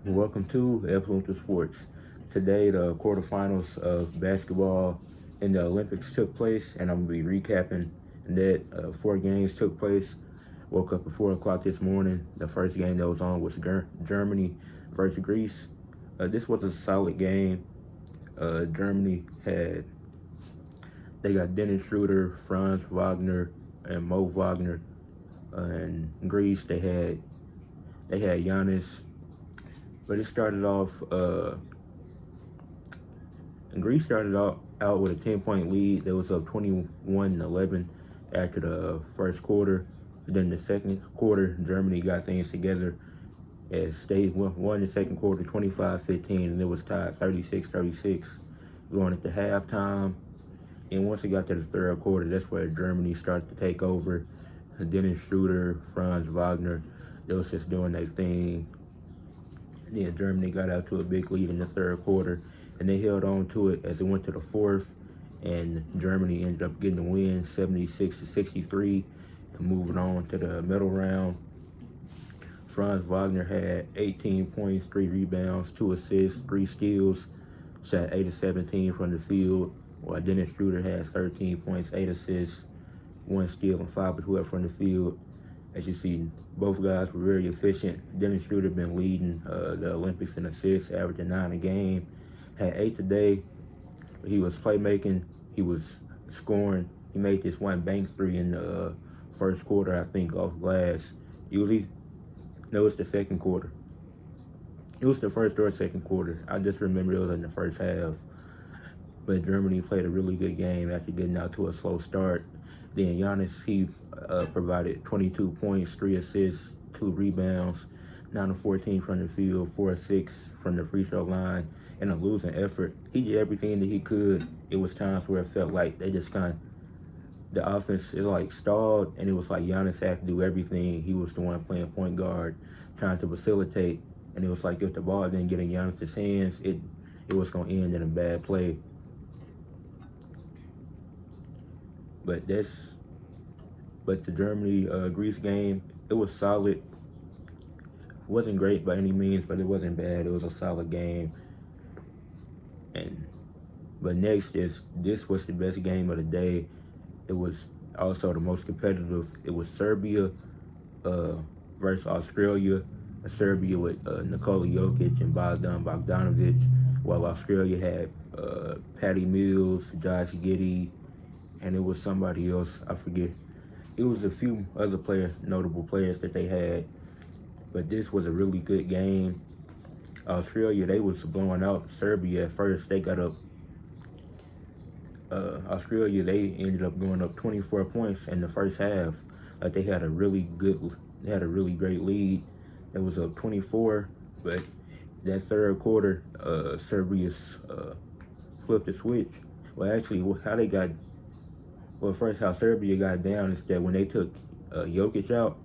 Welcome to Influential Sports. Today, the quarterfinals of basketball in the Olympics took place, and I'm going to be recapping that. Four games took place. Woke up at 4 o'clock this morning. The first game that was on was Germany versus Greece. This was a solid game. Germany they got Dennis Schroeder, Franz Wagner, and Mo Wagner. And Greece, they had Giannis, but it started off. Greece started out with a 10-point lead. They was up 21-11 after the first quarter. Then the second quarter, Germany got things together as they won the second quarter 25-15, and it was tied 36-36 going into halftime. And once it got to the third quarter, that's where Germany started to take over. Dennis Schroeder, Franz Wagner, they was just doing their thing. Then Germany got out to a big lead in the third quarter, and they held on to it as it went to the fourth, and Germany ended up getting the win 76-63 and moving on to the middle round. Franz Wagner had 18 points, 3 rebounds, 2 assists, 3 steals, shot 8 of 17 from the field, while Dennis Schroeder had 13 points, 8 assists, 1 steal, and 5 of 12 from the field. As you see, both guys were very efficient. Dennis Schroeder been leading the Olympics in assists, averaging 9 a game. Had 8 today. He was playmaking. He was scoring. He made this one bank three in the first quarter, I think, off glass. Usually, no, it's the second quarter. It was the first or second quarter. I just remember it was in the first half. But Germany played a really good game after getting out to a slow start. Then Giannis, he provided 22 points, 3 assists, 2 rebounds, 9 of 14 from the field, 4 of 6 from the free throw line, in a losing effort. He did everything that he could. It was times where it felt like they just the offense is like stalled, and it was like Giannis had to do everything. He was the one playing point guard, trying to facilitate, and it was like if the ball didn't get in Giannis' hands, it was going to end in a bad play. But the Germany Greece game, it was solid. Wasn't great by any means, but it wasn't bad. It was a solid game. And but next is this was the best game of the day. It was also the most competitive. It was Serbia versus Australia. Serbia with Nikola Jokic and Bogdan Bogdanovic, while Australia had Patty Mills, Josh Giddey, and it was somebody else. I forget. It was a few other notable players that they had, but this was a really good game. Australia, they was blowing out Serbia at first. They got up. Australia, they ended up going up 24 points in the first half. Like they had a really great lead. It was up 24, but that third quarter, Serbia's flipped the switch. Well, actually, first how Serbia got down is that when they took Jokic out,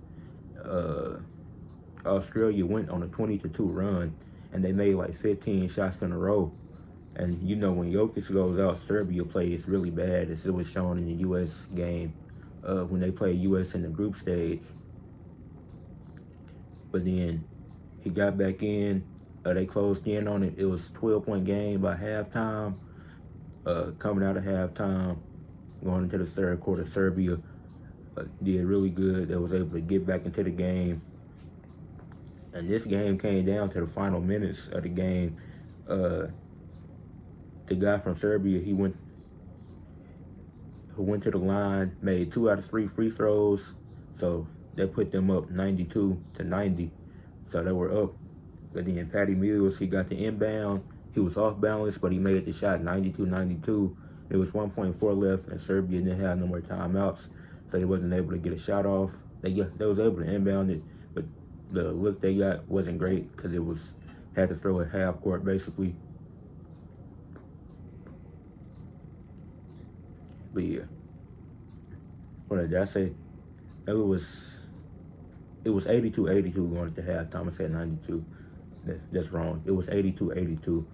Australia went on a 20-2 run, and they made like 15 shots in a row. And you know when Jokic goes out, Serbia plays really bad, as it was shown in the U.S. game when they played U.S. in the group stage. But then he got back in. They closed in on it. It was a 12-point game by halftime. Coming out of halftime, going into the third quarter, Serbia did really good. They was able to get back into the game. And this game came down to the final minutes of the game. The guy from Serbia, who went to the line, made 2 out of 3 free throws. So that put them up 92-90. So they were up. But then Patty Mills, he got the inbound. He was off balance, but he made the shot 92-92. There was 1.4 left, and Serbia didn't have no more timeouts, so they wasn't able to get a shot off. They was able to inbound it, but the look they got wasn't great because it had to throw it half court basically. But yeah, what did I say? It was 82-82 going into halftime. I said 92. That's wrong. It was 82-82.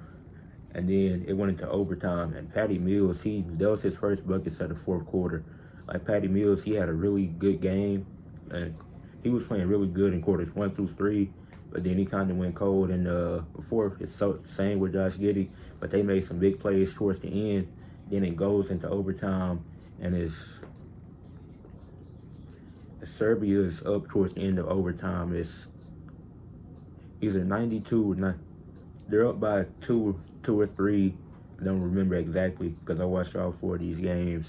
And then it went into overtime, and Patty Mills, that was his first buckets of the fourth quarter. Like Patty Mills, he had a really good game, and he was playing really good in quarters 1 through 3. But then he kind of went cold in the fourth. It's so same with Josh Giddey, but they made some big plays towards the end. Then it goes into overtime, and it's Serbia is up towards the end of overtime. It's either 92 or not. They're up by two or three. I don't remember exactly because I watched all four of these games.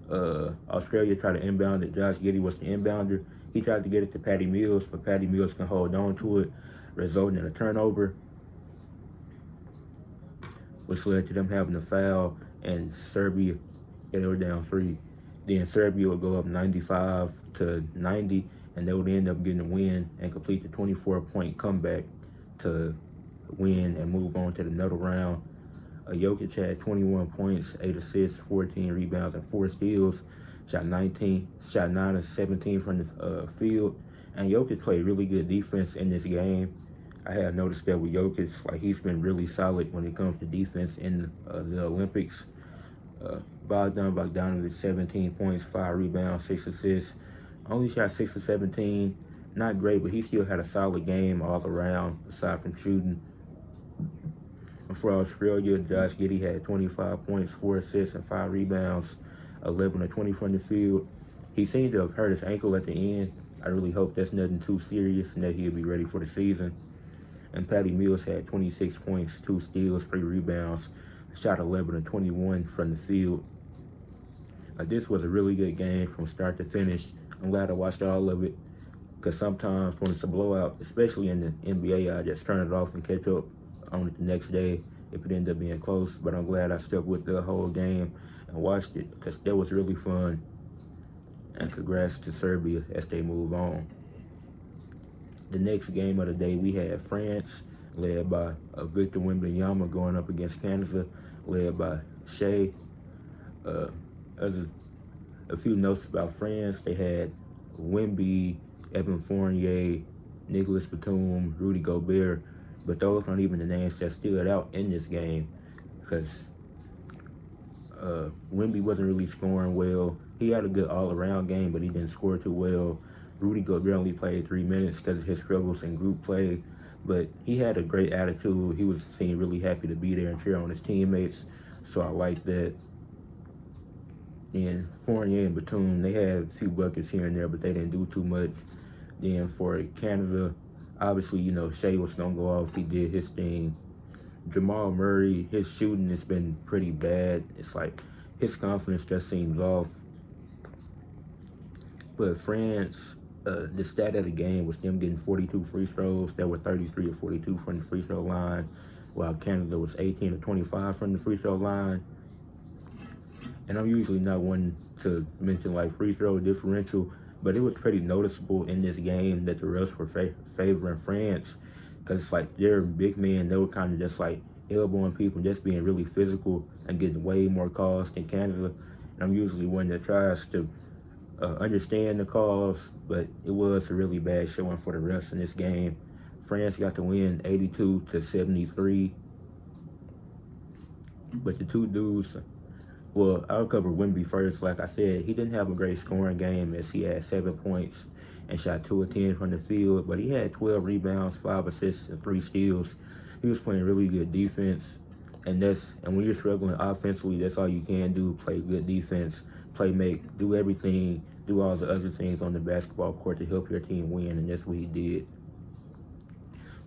Australia tried to inbound it. Josh Giddey was the inbounder. He tried to get it to Patty Mills, but Patty Mills can hold on to it, resulting in a turnover, which led to them having a foul, and Serbia, they were down 3. Then Serbia would go up 95-90, and they would end up getting a win and complete the 24-point comeback to win and move on to the middle round. Jokic had 21 points, 8 assists, 14 rebounds, and 4 steals. Shot 9 of 17 from the field. And Jokic played really good defense in this game. I have noticed that with Jokic, like he's been really solid when it comes to defense in the Olympics. Bogdan Bogdanovic, 17 points, 5 rebounds, 6 assists. Only shot 6 of 17. Not great, but he still had a solid game all around, aside from shooting. For Australia, Josh Giddey had 25 points, 4 assists, and 5 rebounds, 11 of 20 from the field. He seemed to have hurt his ankle at the end. I really hope that's nothing too serious and that he'll be ready for the season. And Patty Mills had 26 points, 2 steals, 3 rebounds, shot 11 of 21 from the field. This was a really good game from start to finish. I'm glad I watched all of it because sometimes when it's a blowout, especially in the NBA, I just turn it off and catch up on it the next day if it ended up being close. But I'm glad I stuck with the whole game and watched it because that was really fun. And congrats to Serbia as they move on. The next game of the day, we had France, led by Victor Wembanyama, going up against Canada, led by Shea. A few notes about France. They had Wemby, Evan Fournier, Nicolas Batum, Rudy Gobert, but those aren't even the names that stood out in this game because Wemby wasn't really scoring well. He had a good all-around game, but he didn't score too well. Rudy Gobert only played 3 minutes because of his struggles in group play, but he had a great attitude. He was seemed really happy to be there and cheer on his teammates, so I like that. Then Fournier and Batum, they had a few buckets here and there, but they didn't do too much. Then for Canada, obviously, Shea was going to go off. He did his thing. Jamal Murray, his shooting has been pretty bad. It's like his confidence just seems off. But France, the stat of the game was them getting 42 free throws. They were 33 or 42 from the free throw line, while Canada was 18 or 25 from the free throw line. And I'm usually not one to mention like free throw differential, but it was pretty noticeable in this game that the refs were favoring France because it's like they're big men. They were kind of just like elbowing people, just being really physical and getting way more calls than Canada. And I'm usually one that tries to understand the calls, but it was a really bad showing for the refs in this game. France got to win 82-73, but the two dudes. Well, I'll cover Wemby first. Like I said, he didn't have a great scoring game as he had 7 points and shot 2 of 10 from the field, but he had 12 rebounds, 5 assists, and 3 steals. He was playing really good defense, and when you're struggling offensively, that's all you can do: play good defense, play make, do everything, do all the other things on the basketball court to help your team win, and that's what he did.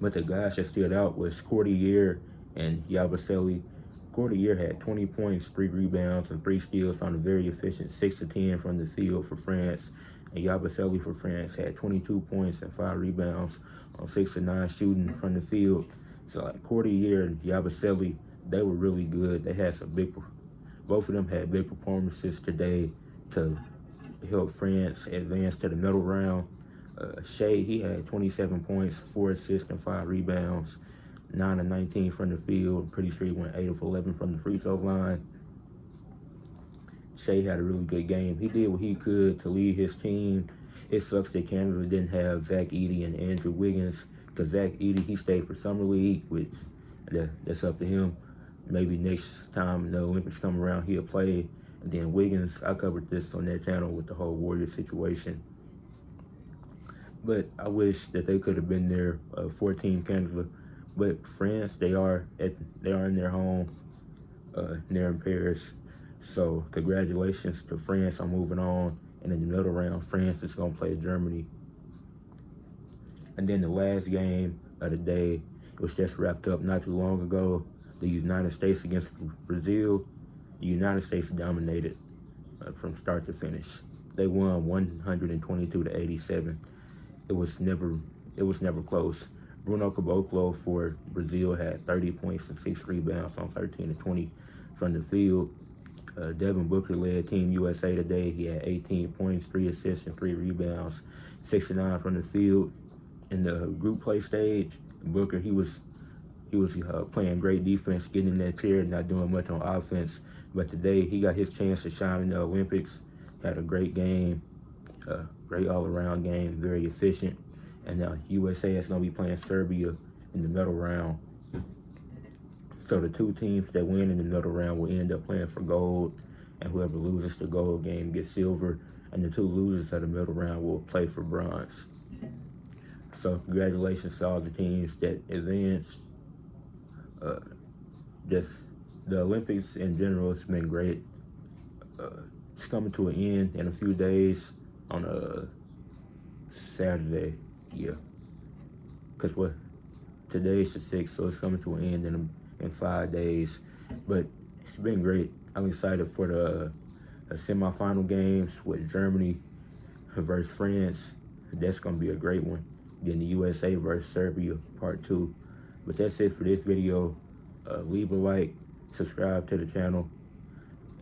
But the guys that stood out was Quarterfinals and Yabusele. Quarterfinals had 20 points, 3 rebounds, and 3 steals on a very efficient 6 of 10 from the field for France. And Yabusele for France had 22 points and 5 rebounds on 6 of 9 shooting from the field. So like Quarterfinals and Yabusele, they were really good. They had both of them had big performances today to help France advance to the middle round. Shea, he had 27 points, 4 assists, and 5 rebounds. 9 of 19 from the field. Pretty sure he went 8 of 11 from the free throw line. Shea had a really good game. He did what he could to lead his team. It sucks that Canada didn't have Zach Edey and Andrew Wiggins because Zach Edey, he stayed for Summer League, which that's up to him. Maybe next time the Olympics come around, he'll play. And then Wiggins, I covered this on that channel with the whole Warriors situation. but I wish that they could have been there for Team Canada. But France, they are in their home, near in Paris. So congratulations to France on moving on. And in the middle round, France is gonna play Germany. And then the last game of the day was just wrapped up not too long ago. The United States against Brazil. The United States dominated from start to finish. They won 122 to 87. It was never it was never close. Bruno Caboclo for Brazil had 30 points and 6 rebounds on 13 to 20 from the field. Devin Booker led Team USA today. He had 18 points, 3 assists, and 3 rebounds, 69 from the field. In the group play stage, Booker he was playing great defense, getting in that chair, not doing much on offense. But today he got his chance to shine in the Olympics. Had a great game, great all-around game, very efficient. And now USA is going to be playing Serbia in the middle round. So the two teams that win in the middle round will end up playing for gold, and whoever loses the gold game gets silver, and the two losers of the middle round will play for bronze. So congratulations to all the teams that advanced. Uh, just the Olympics in general, it's been great. It's coming to an end in a few days on a Saturday. Yeah, because today is the 6th, so it's coming to an end in 5 days. But it's been great. I'm excited for the semifinal games with Germany versus France. That's going to be a great one. Then the USA versus Serbia, part 2. But that's it for this video. Leave a like, subscribe to the channel,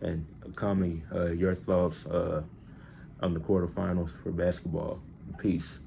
and comment your thoughts on the quarterfinals for basketball. Peace.